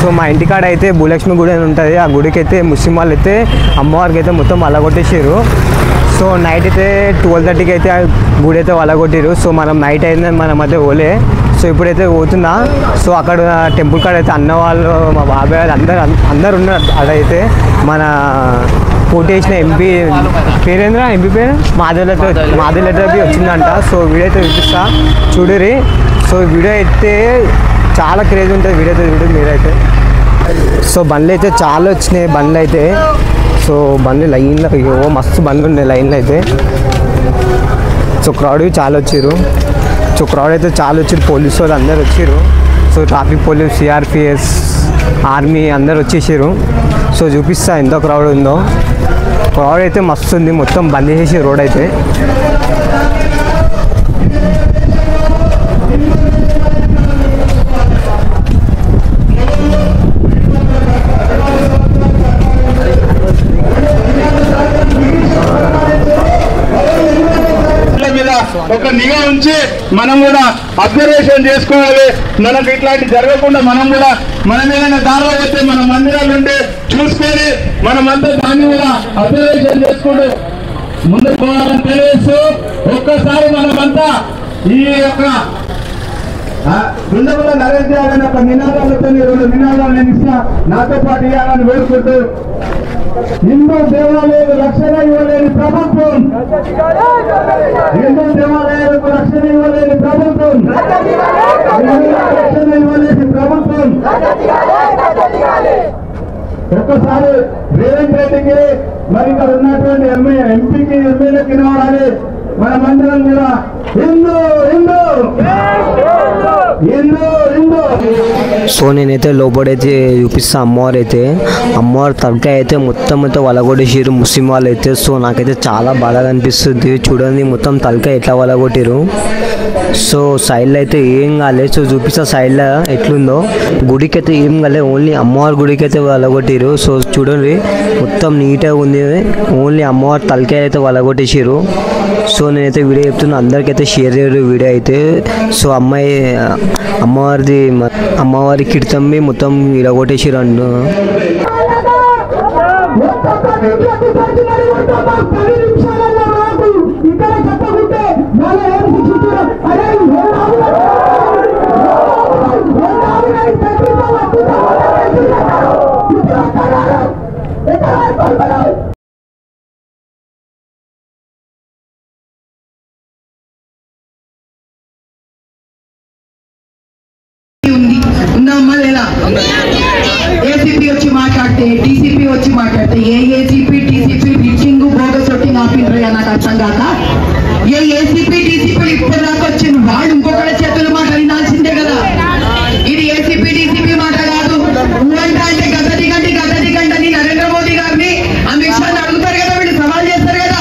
So మా ఇంటికాడ అయితే భూలక్ష్మి గుడి అని ఉంటుంది. ఆ గుడికి అయితే ముస్లిం వాళ్ళు అయితే అమ్మవారికి అయితే మొత్తం వలగొట్టేసారు. సో నైట్ అయితే 12:30కి అయితే గుడి అయితే వలగొట్టారు. సో మనం నైట్ అయిందని మనం అయితే పోలే. సో ఇప్పుడైతే పోతున్నా. సో అక్కడ టెంపుల్ కాడ అయితే అన్న వాళ్ళు మా బాబాయ్ అందరు ఉన్నారు. అదైతే మన పోటీ చేసిన ఎంపీ పేరేంద్ర ఎంపీ పేరు మాధవలెటర్ వచ్చిందంట. సో వీడియో అయితే చూపిస్తా చూడరి. సో వీడియో అయితే చాలా క్రేజ్ ఉంటుంది. వీడియో అయితే చూడండి మీరైతే. సో బండ్లు అయితే చాలా వచ్చినాయి బండ్లు అయితే. సో బండ్లు లైన్లో మస్తు బండ్లు ఉన్నాయి లైన్లో అయితే. సో క్రౌడ్ చాలా వచ్చారు. సో క్రౌడ్ అయితే చాలా వచ్చారు. పోలీసు వాళ్ళు అందరు వచ్చారు. So traffic police, CRPS, army అందరు వచ్చేసారు. సో చూపిస్తా ఎంత క్రౌడ్ ఉందో. క్రౌడ్ అయితే మస్తు ఉంది. మొత్తం బంద్ చేసి రోడ్ అయితే. ఒక నిఘా ఉంచి మనం కూడా అబ్జర్వేషన్ చేసుకోవాలి. మనకు ఇట్లాంటి జరగకుండా మనం కూడా మనం ఏదైనా దారిలో వస్తే మన మందిరాలు ఉంటే చూసుకొని మనమంతా దాన్ని కూడా అబ్జర్వేషన్ చేసుకుంటూ ముందుకు పోవాలని తెలియజేస్తూ ఒక్కసారి మనమంతా ఈ యొక్క బృందంలో నరేంద్ర చేయాలని ఒక నినాదాలతో 2 నినాదాలు నేను ఇస్తా నాతో పాటు ఇవ్వాలని వేడుకుంటూ హిందూ దేవాలయాలకు రక్షణ ఇవ్వలేని ప్రభుత్వం, హిందూ దేవాలయాలకు రక్షణ ఇవ్వలేని ప్రభుత్వం, రక్షణ ఇవ్వలేని ప్రభుత్వం. ఒక్కసారి రేవంత్ రెడ్డికి మరి ఇక్కడ ఉన్నటువంటి ఎంపీకి ఎమ్మెల్యేకి వినవాలి. మనమందరం కూడా హిందూ హిందూ హిందూ హిందూ. సో నేనైతే లోపడైతే చూపిస్తా. అమ్మవారి తలకాయ అయితే మొత్తం అయితే వలగొట్టేసారు ముస్లిం వాళ్ళు అయితే. సో నాకైతే చాలా బాధగా అనిపిస్తుంది. చూడండి మొత్తం తలకాయ ఎట్లా వలగొట్టారు. సో సైడ్లో అయితే ఏం కాలేదు. సో చూపిస్తా సైడ్లో ఎట్లుందో. గుడికి అయితే ఏం కాలేదు. ఓన్లీ అమ్మవారి గుడికి అయితే వలగొట్టారు. సో చూడండి మొత్తం నీట్గా ఉంది. ఓన్లీ అమ్మవారి తలకాయ అయితే వలగొట్టేసారు. సో నేనైతే వీడియో చెప్తున్నా, అందరికైతే షేర్ చేయరు వీడియో అయితే. సో అమ్మవారి కిడతమ్మి మొత్తం ఇరగొట్టేసారు అంట. ఏసీపీ వచ్చి మాట్లాడితే, డీసీపీ వచ్చి మాట్లాడితే, ఏ ఏసీపీ డీసీపీ రిచింగ్ బోగస్ ఒకటి ఆపిండ్రు నాకు అర్థం కాక. ఏ ఏసీపీ డీసీపీలు ఇప్పటిదాకా వచ్చింది వాళ్ళు ఇంకొకటి చేతుల మాట వినాల్సిందే కదా. ఇది ఏసీపీ డీసీపీ మాట కాదు. అంటే గత దిగండి అని నరేంద్ర మోదీ గారిని అమిత్ షాని అడుగుతారు కదా, వీళ్ళు సవాల్ చేస్తారు కదా.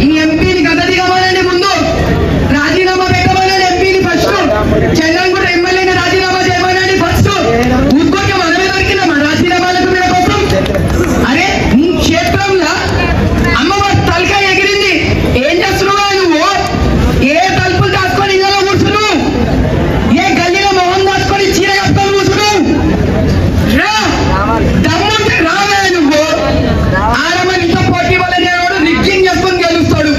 ఈ ఎంపీని గత దిగమనండి, ముందు రాజీనామా పెట్టమనండి ఎంపీని ఫస్ట్. చంద్రం కూడా ఎమ్మెల్యేని రాజీనామా చేయమనండి ఫస్ట్. ఉద్యోగం మనమే దొరికిందమ్మా రాజీనామాలకు మీద కోసం. అరే నీ క్షేత్రంలో అమ్మవారి తలకాయ ఎగిరింది, ఏం చేస్తున్నావా నువ్వు? ఏ తలుపులు దాచుకొని ఇళ్ళలో కూర్చున్నావు? ఏ గల్లీలో మొహం దాచుకొని చీర కట్టుకొని కూర్చున్నావు? దమ్ముంటే రావే నువ్వు. ఆడమనితో పోటీ వల్ల నేను రిగ్గింగ్ చేసుకొని గెలుస్తాడు.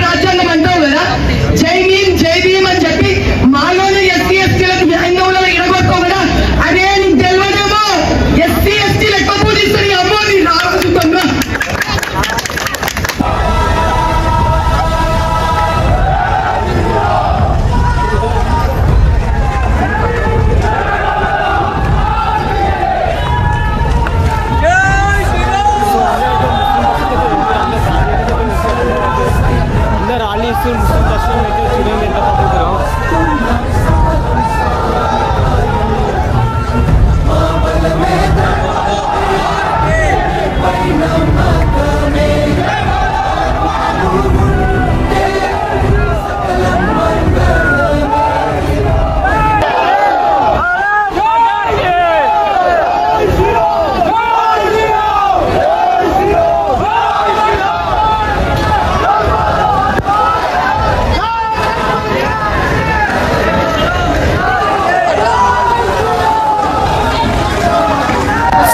రాజ్యాంగం అంటావు కదా, జై భీమ్ అని చెప్పి మాలోని ఎస్సీ ఎస్టీలకు హైందవులలో ఇడగొట్టావు కదా. అదే నీకు తెలియదేమో, ఎస్సీ ఎస్టీలు ఎక్కువ పూజిస్తారు. ఈ అమ్మో నీ రాసుకుంటున్నా.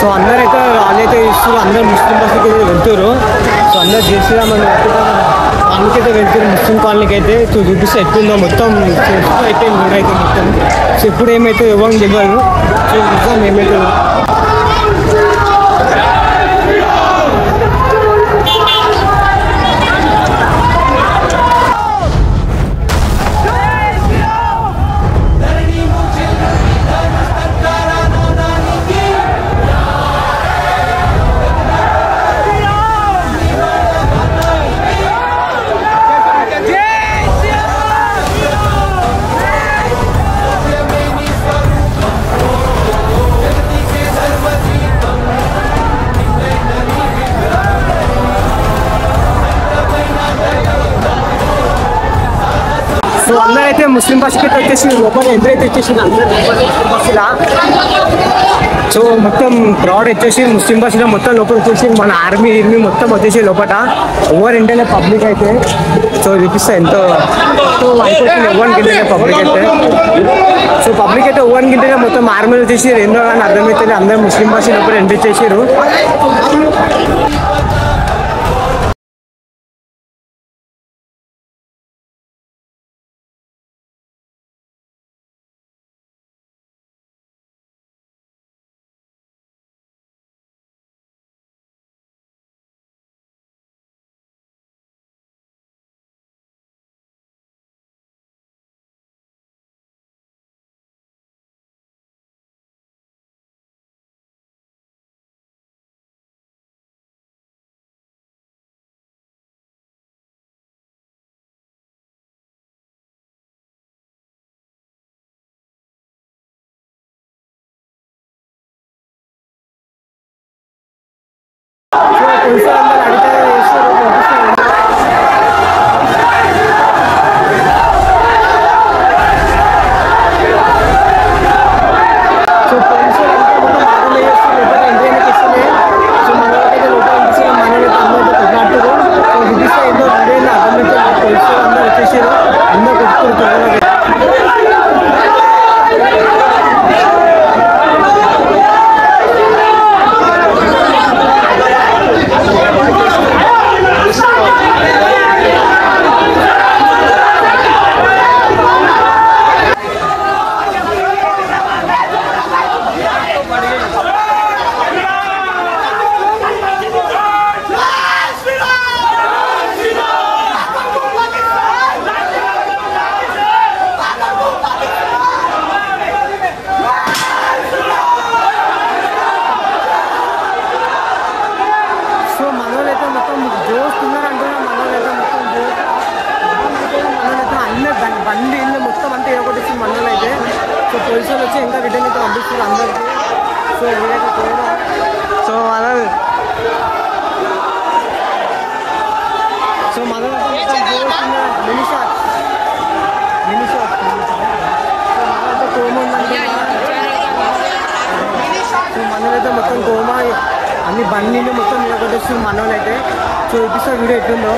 సో అందరైతే వాళ్ళైతే ఇస్తారు, అందరు ముస్లిం బస్సుకి వెళ్తారు. సో అందరు చేసిరామని వాళ్ళకైతే వెళ్తారు ముస్లిం కాలనీకి అయితే. సో చూపిస్తే ఎట్టుందో మొత్తం అయితే గుడి అయితే మొత్తం. సో ఇప్పుడు ఏమైతే ఎవరికి తెలియదు. సో చూద్దాం ఏమైతే. సో అందరైతే ముస్లిం బస్కి వచ్చేసి లోపల ఎంతైతే వచ్చేసి అందరూ ముస్లిం బస్సులా. సో మొత్తం క్రౌడ్ వచ్చేసి ముస్లిం బస్సులో మొత్తం లోపల వచ్చేసి మన ఆర్మీ మొత్తం వచ్చేసి లోపల ఓవర్ ఇంటర్నే పబ్లిక్ అయితే. సో చూపిస్తా ఎంతో ఓవర్ గింటనే పబ్లిక్ అయితే. సో పబ్లిక్ అయితే ఓవర్ గింటనే మొత్తం ఆర్మీలు వచ్చేసి ఏందో కానీ అర్థమవుతుంది. అందరూ ముస్లిం బస్సు లోపల ఎంట్రీ చేసారు. పోలీసులు వచ్చి ఇంకా రిటర్న్ అయితే పంపిస్తారు అందరికీ. సో సో మన మనోళ్ళైతే మొత్తం కోమా అన్ని బండి మొత్తం నిలబెట్టేస్తుంది మనోళ్ళైతే. సో ఎపిసోడ్ వీడియో ఎట్లుందో